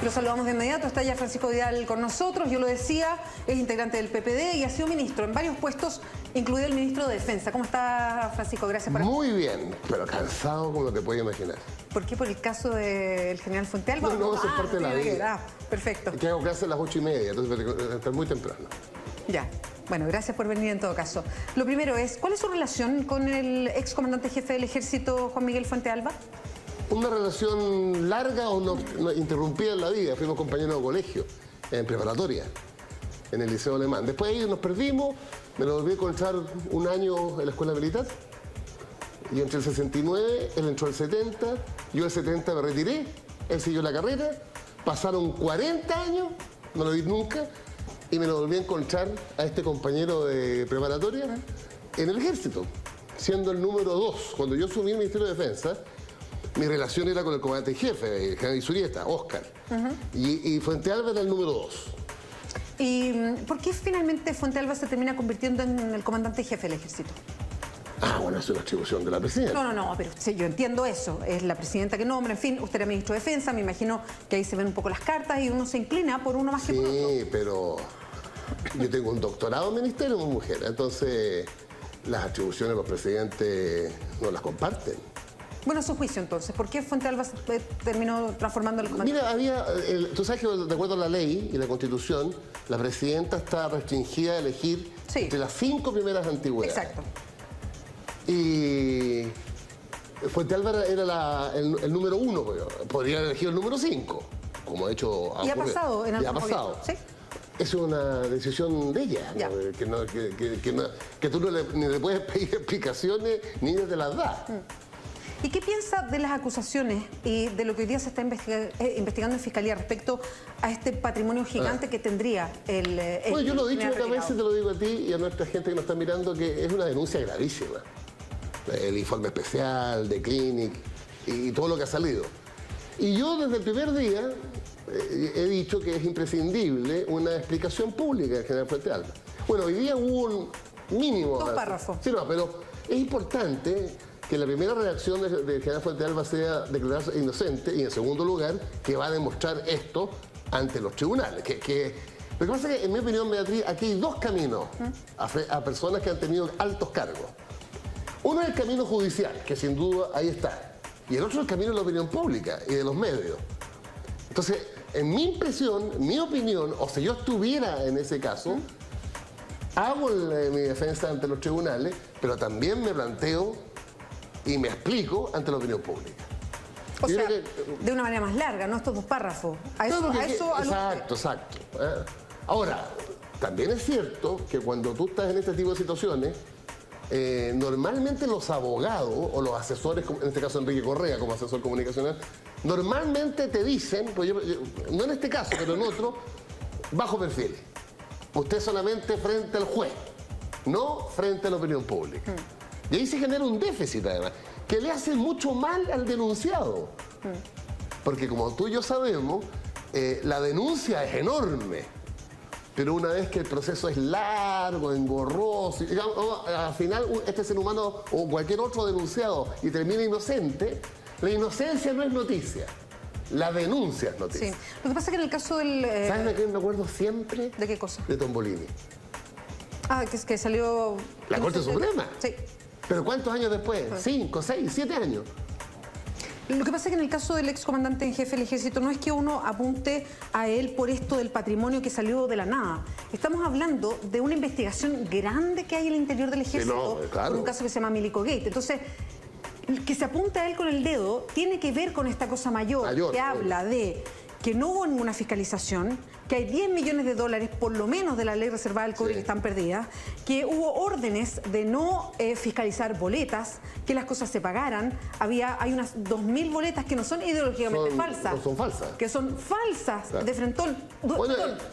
Lo saludamos de inmediato, está ya Francisco Vidal con nosotros, yo lo decía, es integrante del PPD y ha sido ministro en varios puestos, incluido el ministro de Defensa. ¿Cómo está, Francisco? Gracias por... Muy bien, pero cansado como te puedes imaginar. ¿Por qué? ¿Por el caso del general Fuentealba? No, eso es parte de la vida. Perfecto. Que hago clase a las 8:30, entonces está muy temprano. Ya. Bueno, gracias por venir en todo caso. Lo primero es, ¿cuál es su relación con el excomandante jefe del Ejército, Juan Miguel Fuentealba? Una relación larga o no interrumpida en la vida. Fuimos compañeros de colegio, en preparatoria, en el Liceo Alemán. Después ahí nos perdimos, me lo volví a encontrar un año en la escuela militar. Yo entré el 69, él entró el 70, yo el 70 me retiré, él siguió la carrera, pasaron 40 años, no lo vi nunca, y me lo volví a encontrar a este compañero de preparatoria en el ejército, siendo el número 2. Cuando yo asumí el Ministerio de Defensa, mi relación era con el comandante en jefe, el general Isurieta, Oscar, y Fuentealba era el número 2. ¿Y por qué finalmente Fuentealba se termina convirtiendo en el comandante jefe del Ejército? Bueno, es una atribución de la presidenta. No, pero sí, yo entiendo eso. Es la presidenta que nombra, en fin, usted era ministro de Defensa, me imagino que ahí se ven un poco las cartas y uno se inclina por uno más que por otro. Sí, pero yo tengo un doctorado en ministerio como mujer, entonces las atribuciones de los presidentes no las comparten. Bueno, su juicio entonces, ¿por qué Fuentealba terminó transformando el comandante? Mira, tú sabes que de acuerdo a la ley y la Constitución, la presidenta está restringida a elegir entre las 5 primeras antigüedades. Exacto. Y Fuentealba era el número 1, podría elegir el número 5, como ha hecho... Y ha pasado en algún momento. ¿Sí? Es una decisión de ella, ¿no? que tú ni le puedes pedir explicaciones ni ella te las da. ¿Y qué piensa de las acusaciones y de lo que hoy día se está investigando en Fiscalía respecto a este patrimonio gigante que tendría el... Bueno, yo lo he dicho muchas veces, te lo digo a ti y a nuestra gente que nos está mirando, que es una denuncia gravísima. El informe especial de Clinic y todo lo que ha salido. Y yo desde el primer día he dicho que es imprescindible una explicación pública del general Fuentealba. Bueno, hoy día hubo un mínimo... 2 párrafos. Sí, no, pero es importante que la primera reacción del general Fuentealba sea declararse inocente y en segundo lugar que va a demostrar esto ante los tribunales. Lo que pasa es que, en mi opinión, Beatriz, aquí hay 2 caminos a personas que han tenido altos cargos. Uno es el camino judicial, que sin duda ahí está. Y el otro es el camino de la opinión pública y de los medios. Entonces, en mi impresión, mi opinión, o si yo estuviera en ese caso, hago mi defensa ante los tribunales, pero también me planteo y me explico ante la opinión pública. O sea, de una manera más larga, no estos 2 párrafos. Exacto. Ahora, también es cierto que cuando tú estás en este tipo de situaciones, normalmente los abogados o los asesores, en este caso Enrique Correa como asesor comunicacional, normalmente te dicen, pues no en este caso, pero en otro, bajo perfil. Usted solamente frente al juez, no frente a la opinión pública. Y ahí se genera un déficit, además, que le hace mucho mal al denunciado. Porque como tú y yo sabemos, la denuncia es enorme. Pero una vez que el proceso es largo, engorroso, digamos, al final este ser humano o cualquier otro denunciado y termina inocente, la inocencia no es noticia. La denuncia es noticia. Sí. Lo que pasa es que en el caso del... ¿Sabes de qué me acuerdo siempre? ¿De qué cosa? De Tombolini. Que salió... La Corte Suprema. Sí. ¿Pero cuántos años después? 5, 6, 7 años. Lo que pasa es que en el caso del excomandante en jefe del Ejército no es que uno apunte a él por esto del patrimonio que salió de la nada. Estamos hablando de una investigación grande que hay en el interior del Ejército por un caso que se llama Milico Gate. Entonces, que se apunte a él con el dedo tiene que ver con esta cosa mayor que habla de que no hubo ninguna fiscalización, que hay 10 millones de dólares por lo menos de la ley reservada del cobre que están perdidas, que hubo órdenes de no fiscalizar boletas, que las cosas se pagaran. Hay unas 2.000 boletas que no son ideológicamente falsas. No son falsas. Que son falsas de frentón.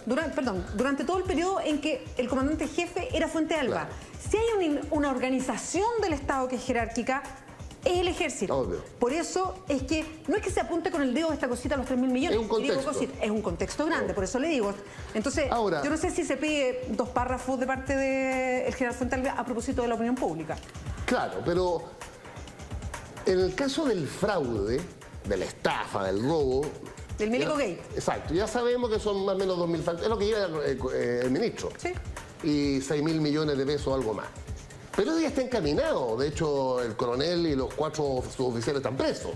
Durante todo el periodo en que el comandante jefe era Fuentealba. Si hay una organización del Estado que es jerárquica, es el Ejército. Obvio. Por eso es que no es que se apunte con el dedo esta cosita a los 3.000 millones. Es un contexto. Es un contexto grande, por eso le digo. Entonces, ahora, yo no sé si se pide 2 párrafos de parte del general Fuentealba a propósito de la opinión pública. Claro, pero en el caso del fraude, de la estafa, del robo, Del Milico Gate. Exacto, ya sabemos que son más o menos 2.000 facturas, es lo que lleva el ministro. Sí. Y 6.000 millones de pesos, algo más. Pero eso ya está encaminado, de hecho el coronel y los 4 suboficiales están presos.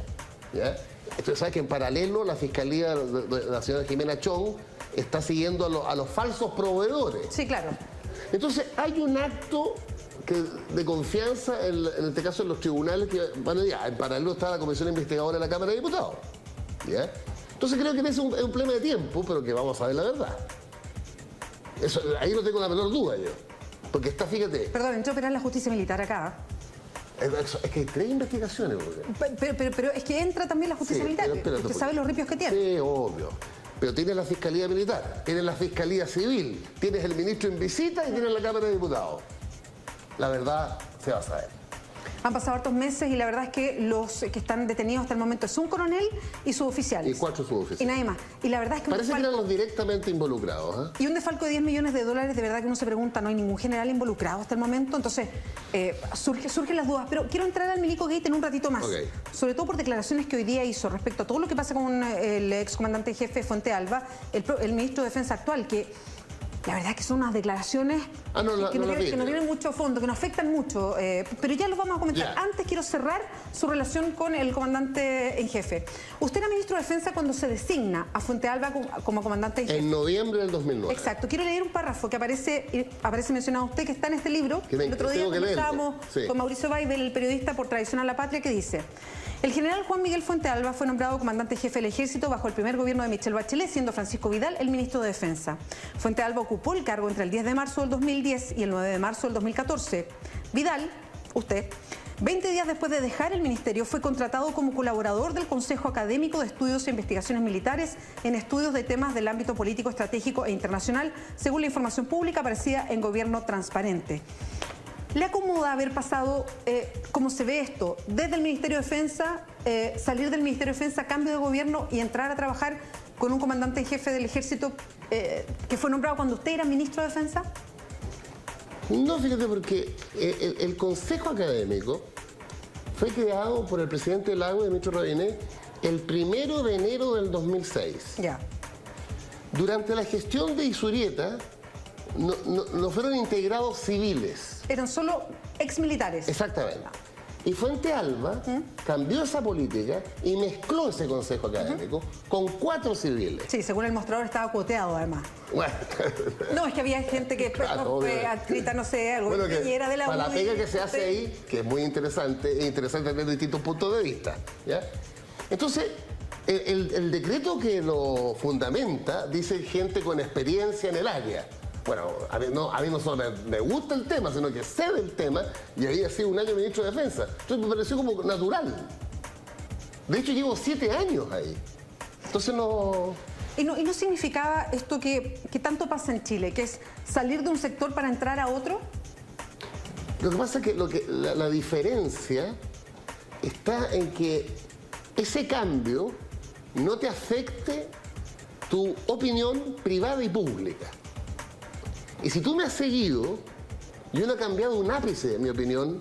¿Ya? Entonces, sabes que en paralelo la Fiscalía de la señora Jimena Chong está siguiendo a los falsos proveedores. Sí, claro. Entonces hay un acto de confianza en este caso en los tribunales que, bueno, ya, en paralelo está la comisión investigadora de la Cámara de Diputados. ¿Ya? Entonces creo que es un problema de tiempo, pero que vamos a ver la verdad. Eso, ahí no tengo la menor duda yo. Porque está, fíjate... Perdón, entró a operar la justicia militar acá. Es que hay 3 investigaciones. Pero es que entra también la justicia militar. Usted sabe los ripios que tiene. Sí, obvio. Pero tienes la Fiscalía Militar, tienes la Fiscalía Civil, tienes el ministro en visita y tienes la Cámara de Diputados. La verdad se va a saber. Han pasado hartos meses y la verdad es que los que están detenidos hasta el momento es un coronel y suboficiales. Y 4 suboficiales. Y nadie más. Y la verdad es que parece que eran los directamente involucrados. Y un desfalco de $10 millones, de verdad que uno se pregunta, no hay ningún general involucrado hasta el momento. Entonces, surgen las dudas. Pero quiero entrar al Milico Gate en un ratito más. Okay. Sobre todo por declaraciones que hoy día hizo respecto a todo lo que pasa con el excomandante en jefe Fuente Alba, el ministro de Defensa actual, que... La verdad es que son unas declaraciones que no tienen mucho fondo, que nos afectan mucho, pero ya los vamos a comentar. Yeah. Antes quiero cerrar su relación con el comandante en jefe. Usted era ministro de Defensa cuando se designa a Fuente Alba como comandante en jefe. En noviembre del 2009. Exacto. Quiero leer un párrafo que aparece mencionado usted, que está en este libro. El otro día conversábamos con Mauricio Weibel, el periodista por Traición a la Patria, que dice: el general Juan Miguel Fuente Alba fue nombrado comandante jefe del Ejército bajo el primer gobierno de Michelle Bachelet, siendo Francisco Vidal el ministro de Defensa. Fuente Alba ocupó el cargo entre el 10 de marzo del 2010 y el 9 de marzo del 2014. Vidal, usted, 20 días después de dejar el ministerio, fue contratado como colaborador del Consejo Académico de Estudios e Investigaciones Militares en estudios de temas del ámbito político, estratégico e internacional, según la información pública aparecida en Gobierno Transparente. ¿Le acomoda haber pasado, cómo se ve esto, desde el Ministerio de Defensa, salir del Ministerio de Defensa, cambio de gobierno y entrar a trabajar con un comandante en jefe del Ejército que fue nombrado cuando usted era ministro de Defensa? No, fíjate, porque el Consejo Académico fue creado por el presidente Lagos y el ministro Rabinet el 1 de enero del 2006. Ya. Durante la gestión de Isurieta no fueron integrados civiles. Eran solo exmilitares. Exactamente. Y Fuente Alba cambió esa política y mezcló ese consejo académico con 4 civiles. Sí, según el mostrador estaba cuoteado además. Bueno. No, es que había gente que fue adscrita, no sé, algo bueno, que era de la para la pega que se hace ahí, que es muy interesante, es interesante tener distintos puntos de vista. ¿Ya? Entonces, el decreto que lo fundamenta dice gente con experiencia en el área. Bueno, a mí no solo me gusta el tema, sino que sé del tema y había sido un año ministro de Defensa. Entonces me pareció como natural. De hecho, llevo 7 años ahí. Entonces no... ¿Y no significaba esto que tanto pasa en Chile, que es salir de un sector para entrar a otro? Lo que pasa es que la diferencia está en que ese cambio no te afecte tu opinión privada y pública. Y si tú me has seguido, yo no he cambiado un ápice de mi opinión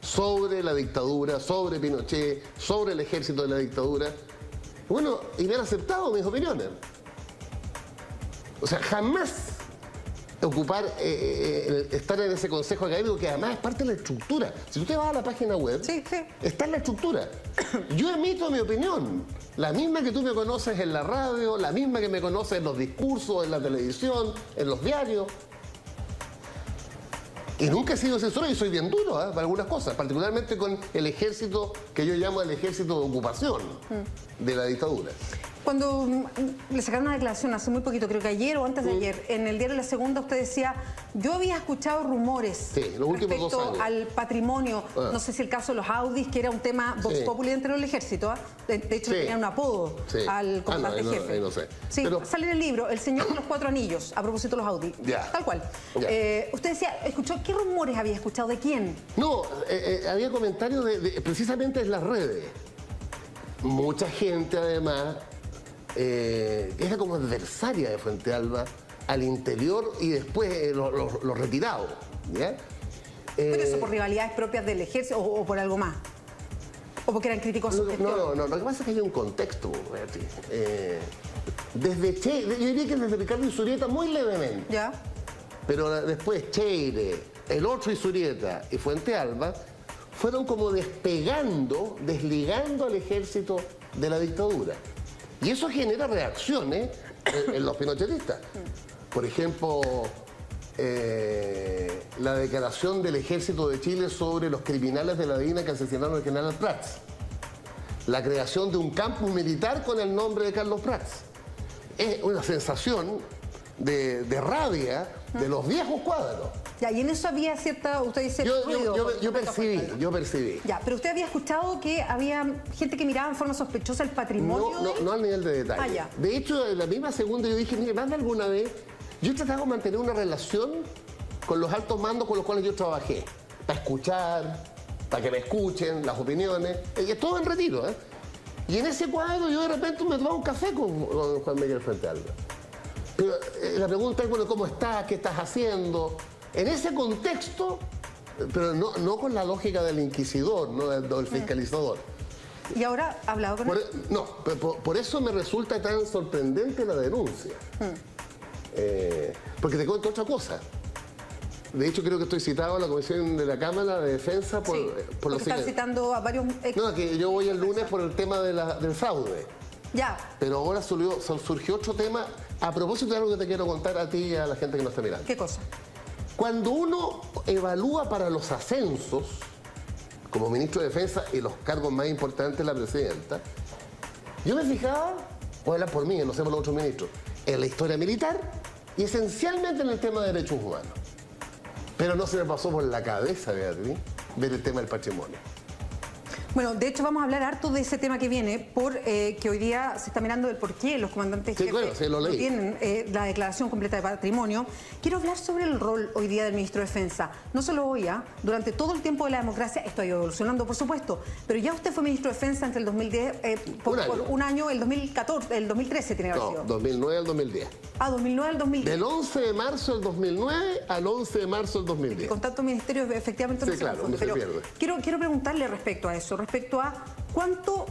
sobre la dictadura, sobre Pinochet, sobre el ejército de la dictadura. Bueno, y me han aceptado mis opiniones. O sea, jamás estar en ese consejo académico, que además es parte de la estructura. Si tú te vas a la página web, sí. Está en la estructura. Yo emito mi opinión, la misma que tú me conoces en la radio, la misma que me conoces en los discursos, en la televisión, en los diarios. Y nunca he sido censura y soy bien duro para algunas cosas, particularmente con el ejército que yo llamo el ejército de ocupación de la dictadura. Cuando le sacaron una declaración hace muy poquito, creo que ayer o antes de ayer, en el diario La Segunda usted decía: yo había escuchado rumores respecto al patrimonio, no sé si el caso de los Audis, que era un tema vox populi dentro del ejército, de hecho le tenían un apodo al comandante jefe. No sé. Sí, pero sale en el libro El Señor de los 4 Anillos, a propósito de los Audis, tal cual. Usted decía, ¿qué rumores había escuchado? ¿De quién? No, había comentarios precisamente en las redes. Mucha gente además... era como adversaria de Fuente Alba al interior y después los retirados. ¿Ya? ¿Pero eso por rivalidades propias del ejército o por algo más? ¿O porque eran críticos? No, lo que pasa es que hay un contexto, Beatriz. Yo diría que desde Ricardo Isurieta muy levemente. Ya. Pero después Cheire, el otro Isurieta y Fuente Alba fueron como desligando al ejército de la dictadura. Y eso genera reacciones en los pinochetistas. Por ejemplo, la declaración del ejército de Chile sobre los criminales de la DINA que asesinaron al general Prats. La creación de un campus militar con el nombre de Carlos Prats. Es una sensación de rabia de los viejos cuadros. Ya, y en eso había cierta, usted dice, ruido. Yo percibí. Ya, pero usted había escuchado que había gente que miraba en forma sospechosa el patrimonio. No al nivel de detalle. Ah, ya. De hecho, en la misma segunda yo dije, mire, más de alguna vez, yo he tratado de mantener una relación con los altos mandos con los cuales yo trabajé. Para escuchar, para que me escuchen las opiniones. Y todo en retiro, ¿eh? Y en ese cuadro yo de repente me tomaba un café con Juan Miguel Fuente Alba. Pero la pregunta es, bueno, ¿cómo estás? ¿Qué estás haciendo? En ese contexto, pero no con la lógica del inquisidor, no del fiscalizador. ¿Y ahora ha hablado con él? No, por eso me resulta tan sorprendente la denuncia. Porque te cuento otra cosa. De hecho, creo que estoy citado a la Comisión de la Cámara de Defensa por lo siguiente. Están citando a varios... No, que yo voy el lunes por el tema del fraude. Ya. Pero ahora surgió otro tema a propósito de algo que te quiero contar a ti y a la gente que nos está mirando. ¿Qué cosa? Cuando uno evalúa para los ascensos, como ministro de Defensa y los cargos más importantes de la presidenta, yo me fijaba, voy a hablar por mí, no sé por los otros ministros, en la historia militar y esencialmente en el tema de derechos humanos. Pero no se me pasó por la cabeza, Beatriz, ver el tema del patrimonio. Bueno, de hecho vamos a hablar harto de ese tema que viene, porque hoy día se está mirando el por qué los comandantes jefes no tienen la declaración completa de patrimonio. Quiero hablar sobre el rol hoy día del ministro de Defensa. No solo hoy, durante todo el tiempo de la democracia, esto ha ido evolucionando, por supuesto, pero ya usted fue ministro de Defensa entre el 2010, por un año, el 2014, el 2013 tiene que haber sido. 2009 al 2010. 2009 al 2010. Del 11 de marzo del 2009 al 11 de marzo del 2010. Con tantos ministerios, efectivamente, sí, no claro, se pierde. Quiero preguntarle respecto a eso, respecto a cuánto,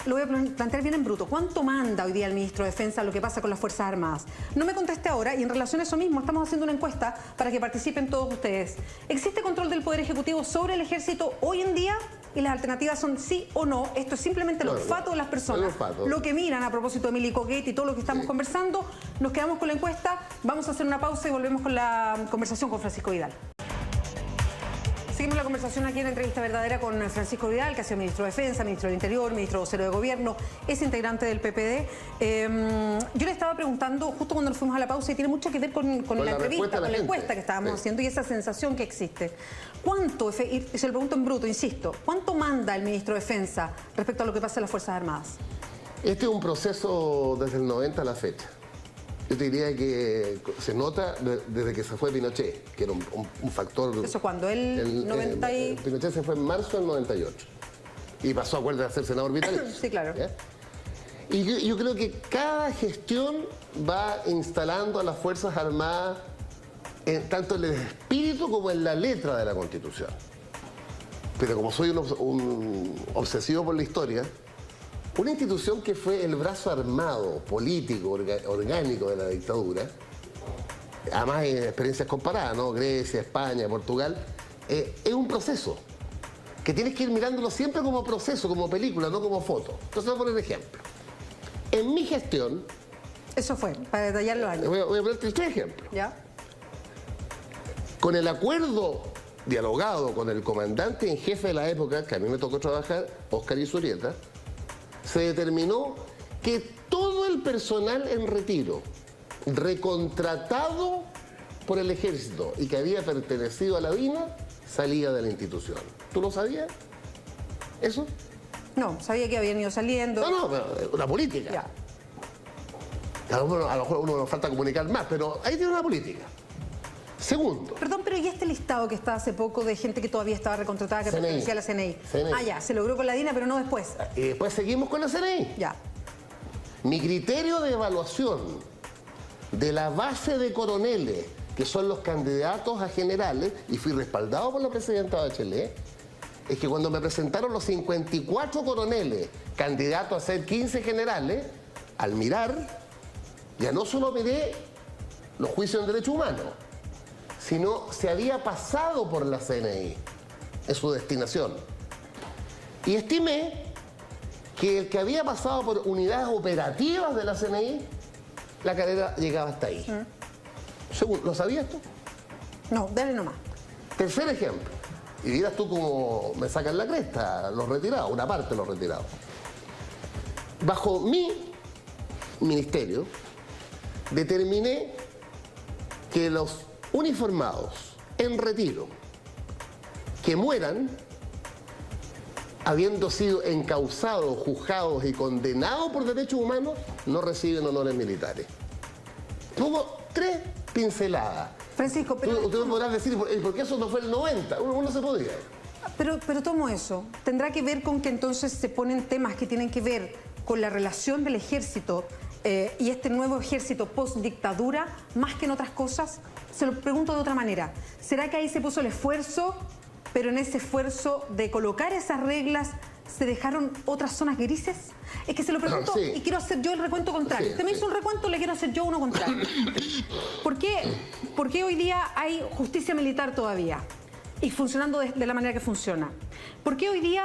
lo voy a plantear bien en bruto, ¿cuánto manda hoy día el ministro de Defensa lo que pasa con las Fuerzas Armadas? No me conteste ahora, y en relación a eso mismo estamos haciendo una encuesta para que participen todos ustedes. ¿Existe control del Poder Ejecutivo sobre el Ejército hoy en día? Y las alternativas son sí o no. Esto es simplemente el olfato de las personas, lo que miran a propósito de Milico Gate y todo lo que estamos conversando. Nos quedamos con la encuesta, vamos a hacer una pausa y volvemos con la conversación con Francisco Vidal. Seguimos la conversación aquí en Entrevista Verdadera con Francisco Vidal, que ha sido ministro de Defensa, ministro del Interior, ministro vocero de Gobierno, es integrante del PPD. Yo le estaba preguntando, justo cuando nos fuimos a la pausa, y tiene mucho que ver con la entrevista, con la encuesta que estábamos haciendo y esa sensación que existe. ¿Cuánto, y se lo pregunto en bruto, insisto, cuánto manda el ministro de Defensa respecto a lo que pasa en las Fuerzas Armadas? Este es un proceso desde el 90 a la fecha. Yo te diría que se nota desde que se fue Pinochet, que era un factor... ¿Eso cuándo? ¿El 90 y...? Pinochet se fue en marzo del 98. Y pasó, acuérdate, a ser senador vitalicio. Sí, claro. ¿Ya? Y yo creo que cada gestión va instalando a las Fuerzas Armadas tanto en el espíritu como en la letra de la Constitución. Pero como soy un obsesivo por la historia, una institución que fue el brazo armado, político, orgánico de la dictadura, además hay experiencias comparadas, ¿no? Grecia, España, Portugal, es un proceso que tienes que ir mirándolo siempre como proceso, como película, no como foto. Entonces voy a poner ejemplo. En mi gestión... Eso fue, para detallar los años. Voy a poner tres ejemplos. ¿Ya? Con el acuerdo dialogado con el comandante en jefe de la época, que a mí me tocó trabajar, Óscar Isurieta, se determinó que todo el personal en retiro, recontratado por el ejército y que había pertenecido a la DINA, salía de la institución. ¿Tú lo sabías? ¿Eso? No, sabía que habían ido saliendo. No, pero una política. Ya. A lo mejor uno nos falta comunicar más, pero ahí tiene una política. Segundo. Perdón, pero ¿y este listado que está hace poco de gente que todavía estaba recontratada, que pertenecía a la CNI? Ah, ya, se logró con la DINA, pero no después. Y después seguimos con la CNI. Ya. Mi criterio de evaluación de la base de coroneles, que son los candidatos a generales, y fui respaldado por la presidenta Bachelet, es que cuando me presentaron los 54 coroneles candidatos a ser 15 generales, al mirar, ya no solo miré los juicios en derechos humanos, sino se había pasado por la CNI en su destinación. Y estimé que el que había pasado por unidades operativas de la CNI, la carrera llegaba hasta ahí. ¿Lo sabías tú? No, dale nomás. Tercer ejemplo, y dirás tú cómo me sacan la cresta los retirados, una parte de los retirados. Bajo mi ministerio, determiné que los uniformados en retiro que mueran, habiendo sido encausados, juzgados y condenados por derechos humanos, no reciben honores militares. Pongo 3 pinceladas. Francisco, pero... Usted me podrá decir, ¿por qué eso no fue el 90? Uno se podía. Pero tomo eso. ¿Tendrá que ver con que entonces se ponen temas que tienen que ver con la relación del ejército y este nuevo ejército post-dictadura, más que en otras cosas? Se lo pregunto de otra manera. ¿Será que ahí se puso el esfuerzo, pero en ese esfuerzo de colocar esas reglas se dejaron otras zonas grises? Es que se lo pregunto y quiero hacer yo el recuento contrario. Usted me hizo un recuento, le quiero hacer yo uno contrario. ¿Por qué hoy día hay justicia militar todavía? Y funcionando de la manera que funciona. ¿Por qué hoy día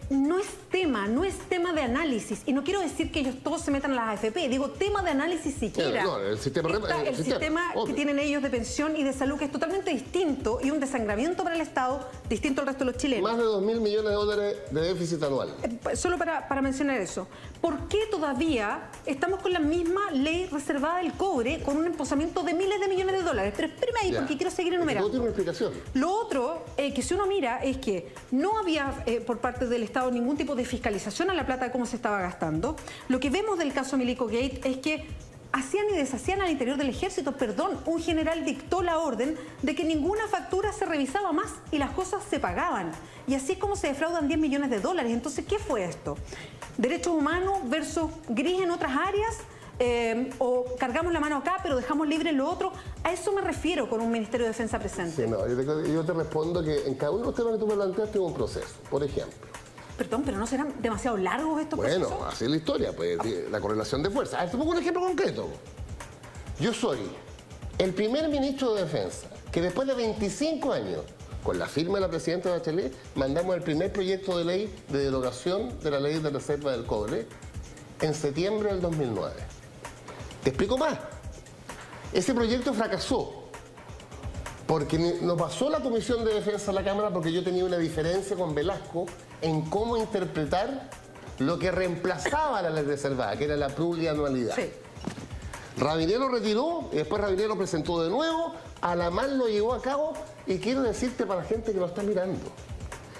no es tema de análisis? Y no quiero decir que ellos todos se metan a las AFP, digo tema de análisis siquiera. No, el sistema que tienen ellos de pensión y de salud, que es totalmente distinto y un desangramiento para el Estado, distinto al resto de los chilenos. Más de 2.000 millones de dólares de déficit anual. Solo para mencionar eso. ¿Por qué todavía estamos con la misma ley reservada del cobre, con un emposamiento de miles de millones de dólares? Pero espéreme ahí, porque quiero seguir enumerando. No tiene una explicación. Lo otro, que si uno mira, es que no había por parte del Estado ningún tipo de fiscalización a la plata de cómo se estaba gastando. Lo que vemos del caso Milico Gate es que hacían y deshacían al interior del ejército. Perdón, un general dictó la orden de que ninguna factura se revisaba más y las cosas se pagaban. Y así es como se defraudan 10 millones de dólares. Entonces, ¿qué fue esto? ¿Derechos humanos versus gris en otras áreas? ¿O cargamos la mano acá pero dejamos libre lo otro? A eso me refiero con un Ministerio de Defensa presente. Sí, no, yo te respondo que en cada uno de los temas que tú me planteaste hubo un proceso. Por ejemplo, perdón, pero ¿no serán demasiado largos estos procesos? Bueno, así es la historia, pues, la correlación de fuerza. Te pongo un ejemplo concreto. Yo soy el primer ministro de Defensa que después de 25 años, con la firma de la presidenta Bachelet, mandamos el primer proyecto de ley de derogación de la ley de reserva del cobre en septiembre del 2009. Te explico más. Ese proyecto fracasó porque no pasó la Comisión de Defensa a la Cámara porque yo tenía una diferencia con Velasco en cómo interpretar lo que reemplazaba la ley reservada, que era la plurianualidad. Sí. Rabinet lo retiró y después Rabinet lo presentó de nuevo, a la mal lo llevó a cabo y quiero decirte para la gente que lo está mirando,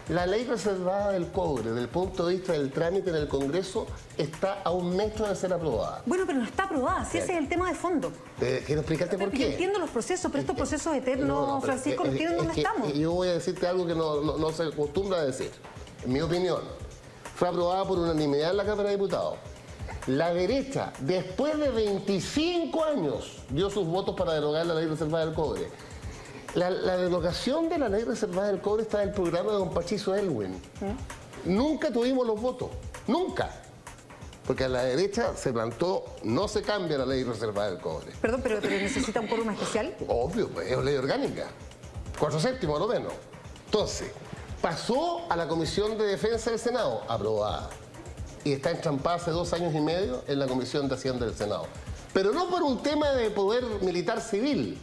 la ley reservada del cobre, desde el punto de vista del trámite en el Congreso, está a un metro de ser aprobada. Bueno, pero no está aprobada, sí, ese es el tema de fondo. Quiero explicarte por qué. Yo entiendo los procesos, pero estos procesos eternos, Francisco, no entienden dónde estamos. Yo voy a decirte algo que no se acostumbra a decir. En mi opinión, fue aprobada por unanimidad en la Cámara de Diputados. La derecha, después de 25 años, dio sus votos para derogar la ley reservada del cobre. La derogación de la ley reservada del cobre está en el programa de don Patricio Aylwin. Nunca tuvimos los votos, nunca. Porque a la derecha se plantó, no se cambia la ley reservada del cobre. Perdón, pero necesita un quórum especial. Obvio, pues, es ley orgánica. 4/7 a lo menos. Entonces, pasó a la Comisión de Defensa del Senado, aprobada. Y está entrampada hace 2 años y medio en la Comisión de Hacienda del Senado. Pero no por un tema de poder militar civil,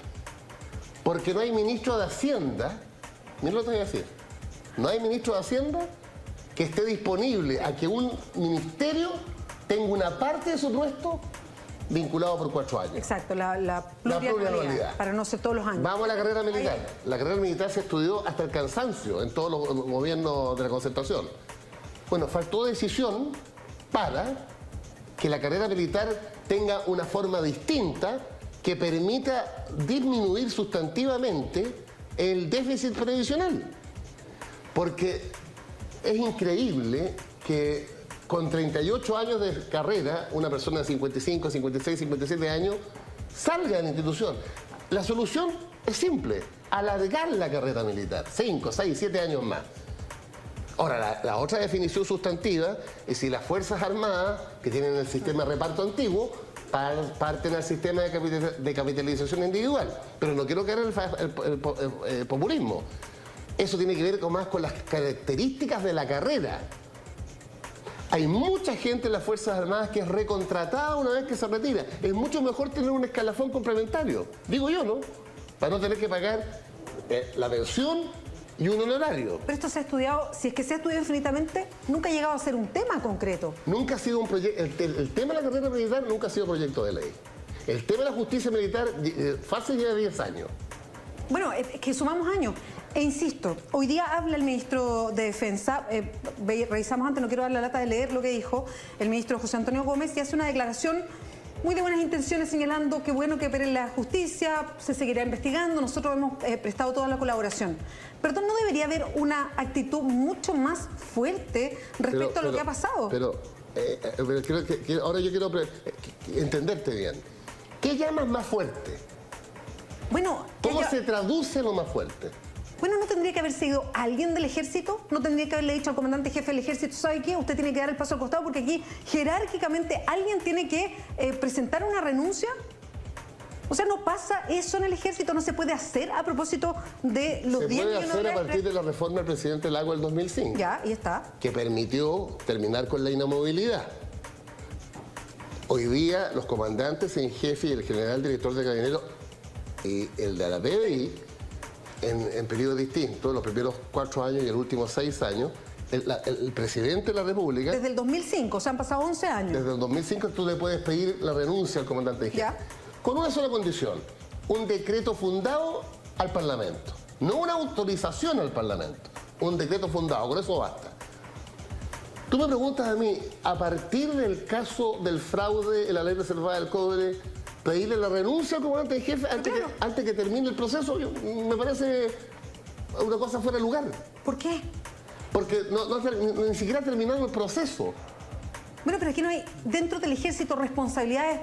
porque no hay ministro de Hacienda, mira lo que voy a decir, no hay ministro de Hacienda que esté disponible a que un ministerio tenga una parte de su puesto vinculado por 4 años. Exacto, la plurianualidad, para no ser todos los años. Vamos a la carrera militar. La carrera militar se estudió hasta el cansancio en todos los gobiernos de la concertación. Bueno, faltó decisión para que la carrera militar tenga una forma distinta que permita disminuir sustantivamente el déficit previsional. Porque es increíble que con 38 años de carrera, una persona de 55, 56, 57 años salga de la institución. La solución es simple, alargar la carrera militar, 5, 6, 7 años más. Ahora, la otra definición sustantiva es si las Fuerzas Armadas, que tienen el sistema de reparto antiguo, parten al sistema de capitalización individual. Pero no quiero caer en el populismo. Eso tiene que ver más con las características de la carrera. Hay mucha gente en las Fuerzas Armadas que es recontratada una vez que se retira. Es mucho mejor tener un escalafón complementario, digo yo, ¿no? Para no tener que pagar la pensión y un honorario. Pero esto se ha estudiado, si es que se ha estudiado infinitamente, nunca ha llegado a ser un tema concreto. Nunca ha sido un proyecto, el tema de la carrera militar nunca ha sido proyecto de ley. El tema de la justicia militar fácil lleva 10 años. Bueno, es que sumamos años. E insisto, hoy día habla el ministro de Defensa, revisamos antes, no quiero dar la lata de leer lo que dijo el ministro José Antonio Gómez, y hace una declaración muy de buenas intenciones señalando que bueno que opere la justicia, se seguirá investigando, nosotros hemos prestado toda la colaboración. Pero ¿no debería haber una actitud mucho más fuerte respecto a lo que ha pasado? Pero ahora yo quiero entenderte bien. ¿Qué llamas más fuerte? Bueno, ¿cómo se traduce lo más fuerte? Bueno, ¿no tendría que haber sido alguien del ejército? ¿No tendría que haberle dicho al comandante jefe del ejército, ¿sabe qué? Usted tiene que dar el paso al costado porque aquí jerárquicamente alguien tiene que presentar una renuncia. O sea, no pasa eso en el ejército, no se puede hacer a propósito de los 10 millones de dólares. Se puede hacer a partir de la reforma del presidente Lago del 2005. Ya, y está. Que permitió terminar con la inamovilidad. Hoy día los comandantes en jefe y el general director de Carabineros y el de la PDI, en periodos distintos, los primeros 4 años y los últimos 6 años, el presidente de la República... Desde el 2005, o sea, han pasado 11 años. Desde el 2005 tú le puedes pedir la renuncia al comandante en jefe. ¿Ya? Con una sola condición, un decreto fundado al Parlamento. No una autorización al Parlamento, un decreto fundado, con eso basta. Tú me preguntas a mí, a partir del caso del fraude en la ley reservada del cobre, pedirle la renuncia al comandante en jefe antes que termine el proceso, me parece una cosa fuera de lugar. ¿Por qué? Porque ni siquiera ha terminado el proceso. Bueno, pero aquí no hay dentro del ejército responsabilidades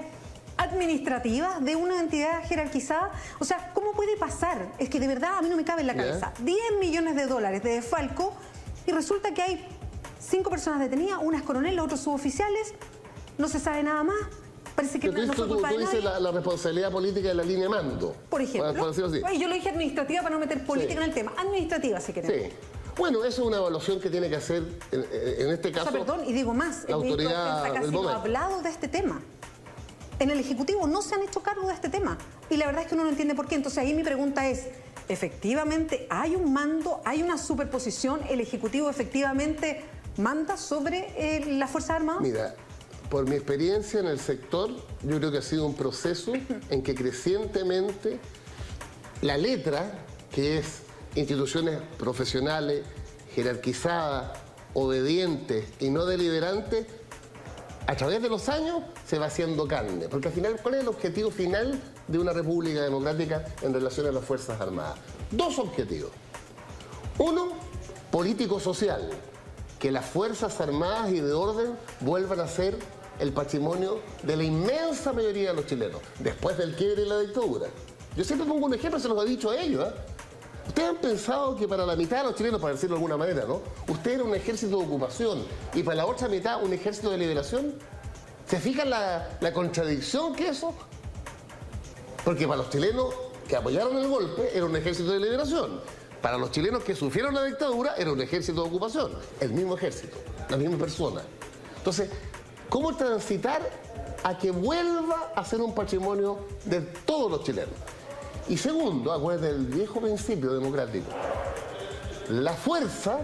administrativas de una entidad jerarquizada. O sea, ¿cómo puede pasar? Es que de verdad a mí no me cabe en la cabeza. 10 millones de dólares de desfalco y resulta que hay 5 personas detenidas, unas coroneles, otros suboficiales, no se sabe nada más. Parece que no fue culpa de nadie. Tú dices la responsabilidad política de la línea de mando. Por ejemplo. Por decirlo así. Yo lo dije administrativa para no meter política en el tema. Administrativa, si queremos. Sí. Bueno, eso es una evaluación que tiene que hacer, en este caso... O sea, perdón, y digo más, la autoridad casi no ha hablado de este tema. En el Ejecutivo no se han hecho cargo de este tema. Y la verdad es que uno no entiende por qué. Entonces ahí mi pregunta es, ¿efectivamente hay un mando, hay una superposición? ¿El Ejecutivo efectivamente manda sobre las Fuerzas Armadas? Mira, por mi experiencia en el sector, yo creo que ha sido un proceso en que crecientemente la letra, que es instituciones profesionales, jerarquizadas, obedientes y no deliberantes, a través de los años se va haciendo carne. Porque al final, ¿cuál es el objetivo final de una república democrática en relación a las Fuerzas Armadas? 2 objetivos. Uno, político-social. Que las Fuerzas Armadas y de orden vuelvan a ser el patrimonio de la inmensa mayoría de los chilenos, después del quiebre y la dictadura. Yo siempre pongo un ejemplo, se los he dicho a ellos, ¿eh? Ustedes han pensado que para la mitad de los chilenos, para decirlo de alguna manera, ¿no? Usted era un ejército de ocupación y para la otra mitad un ejército de liberación. ¿Se fijan la contradicción que es eso? Porque para los chilenos que apoyaron el golpe era un ejército de liberación. Para los chilenos que sufrieron la dictadura era un ejército de ocupación. El mismo ejército, la misma persona. Entonces, ¿cómo transitar a que vuelva a ser un patrimonio de todos los chilenos? Y segundo, acuérdense del viejo principio democrático. La fuerza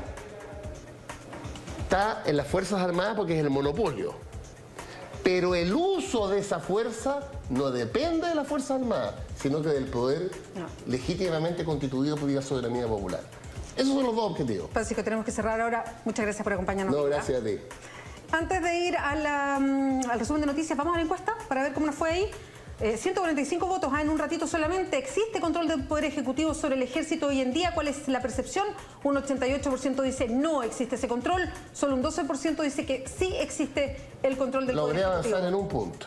está en las Fuerzas Armadas porque es el monopolio. Pero el uso de esa fuerza no depende de las Fuerzas Armadas, sino que del poder legítimamente constituido por la soberanía popular. Esos son los 2 objetivos. Francisco, tenemos que cerrar ahora. Muchas gracias por acompañarnos. No, gracias a ti. Antes de ir al resumen de noticias, vamos a la encuesta para ver cómo nos fue ahí. 145 votos en un ratito solamente. ¿Existe control del Poder Ejecutivo sobre el Ejército hoy en día? ¿Cuál es la percepción? Un 88% dice no existe ese control. Solo un 12% dice que sí existe el control del Poder Ejecutivo. Logré avanzar en un punto.